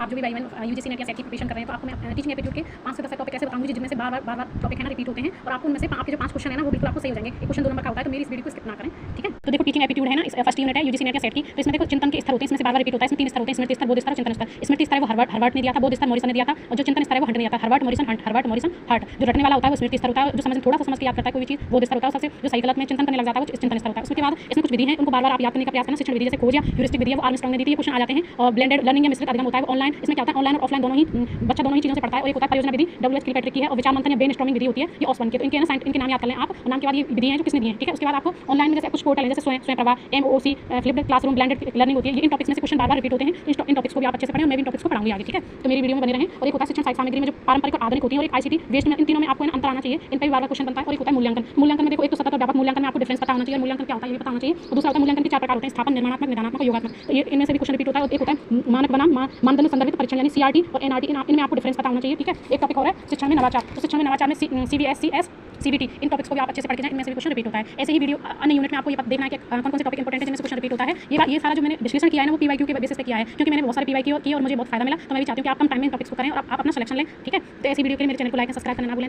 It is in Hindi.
आप जो भी वाई वन यूजीसी नेट या सेट की प्रिपरेशन कर रहे हैं, तो आपको मैं टीचिंग एप्टीट्यूड के 5 से 10 टॉपिक ऐसे बताऊंगी जिनमें से बार बार टॉपिक है ना रिपीट होते हैं, और आपको उनमें से आपके जो 5 क्वेश्चन है ना वो बिल्कुल आपको सही हो जाएंगे। एक क्वेश्चन 2 नंबर का होता है, तो मेरी इस वीडियो को स्किप ना करें, ठीक है। तो देखो टीचिंग एप्टीट्यूड है ना, फर्स्ट यूनिट है यूजीसी नेट या सेट की। तो इसमें देखो चिंतन के स्तर होते हैं, इसमें से बार रिपीट होता है। इसमें 3 स्तर होते हैं, स्मृति स्तर, बोध स्तर, चिंतन स्तर। स्मृति स्तर है वो हर्बर्ट ने दिया था, बोध स्तर मॉरिसन ने दिया था, और जो चिंतन स्तर है वो हंट ने दिया था। Herbert Morrison Hurt. जो रटने वाला होता है वो स्मृति स्तर होता है, जो समझ थोड़ा सा समझ के याद करता है कोई भी चीज, बोध स्तर होता है। सबसे जो सही गलत में चिंतन करने लग जाता है वो चिंतन स्तर होता है। उसके बाद इसमें कुछ विधि है, उनको बार आप याद करने का प्रयास करना। शिक्षण विधि जैसे खोज या ह्यूरिस्टिक विधि है वो आर्मस्ट्रांग ने दी थी, ये क्वेश्चन आ जाते हैं। और ब्लेंडेड लर्निंग या मिश्रित अधिगम होता है वो ऑनलाइन। इसमें क्या होता है, ऑनलाइन और ऑफलाइन दोनों ही बच्चा दोनों ही चीजों से पढ़ता है। और एक होता है परियोजना विधि, डब्ल्यूएच किलपैट्रिक की है, और विचार मंथन या ब्रेनस्टॉर्मिंग विधि होती है, ये ऑसवन की। तो इनके नाम याद कर लें आप, और नाम के बाद ये विधि है जो किसने दी है, ठीक है। उसके बाद आपको ऑनलाइन में जैसे कुछ पोर्टल है जैसे स्वयं Prabha, MOC, flipped classroom, blended learning होती है। ये इन टॉपिक्स में से क्वेश्चन बार रिपीट होते हैं। इन टॉपिक्स को भी आप अच्छे से पढ़ें, और मैं भी इन टॉपिक्स को पढ़ाऊंगी आगे, ठीक है। तो मेरी वीडियो में बने रहें। और एक होता है शिक्षण साहित्य सामग्री में जो पारंपरिक और आधुनिक होती है, और एक आईसीटी वेस्ट में। इन तीनों में आपको अंतर आना चाहिए, इन पर भी बार क्वेश्चन बनता है। और एक होता है मूल्यांकन में देखो, एक तो सतत और व्यापक मूल्यांकन में आपको डिफरेंस पता होना चाहिए, मूल्यांकन क्या होता है ये पता होना चाहिए। और दूसरा होता है मूल्यांकन के 4 प्रकार होते हैं, स्थापन, निर्माणात्मक, निदानात्मक और योगात्मक। तो ये इनमें से भी क्वेश्चन रिपीट होता है। और एक होता है मानक बनाम मानदंड संदर्भित परीक्षण यानी सीआरटी और एनआरटी, इनमें आपको डिफरेंस पता होना चाहिए, ठीक है। एक टॉपिक और है शिक्षा में नवाचार। तो शिक्षा में नवाचार में सीबीएसईएस, सीबीटी, इन टॉपिक्स को भी आप अच्छे से पढ़ के जाएं, इनमें से भी क्वेश्चन रिपीट होता है। ऐसे ही वीडियो अन्य यूनिट में आपको ये देखना है कि कौन कौन से टॉपिक इंपॉर्टेंट है जिनमें से क्वेश्चन रिपीट होता है। ये सारा जो मैंने विश्लेषण किया है ना वो पीवाईक्यू के बेसिस पे किया है, क्योंकि मैंने बहुत सारे पीवाईक्यू किए और मुझे बहुत फायदा मिला। तो मैं भी चाहती हूँ कि आप कम टाइम में टॉपिक्स को करें और आप अपना सिलेक्शन लें, ठीक है। तो ऐसी वीडियो के लिए मेरे चैनल को लाइक और सब्सक्राइब करना ना भूलें।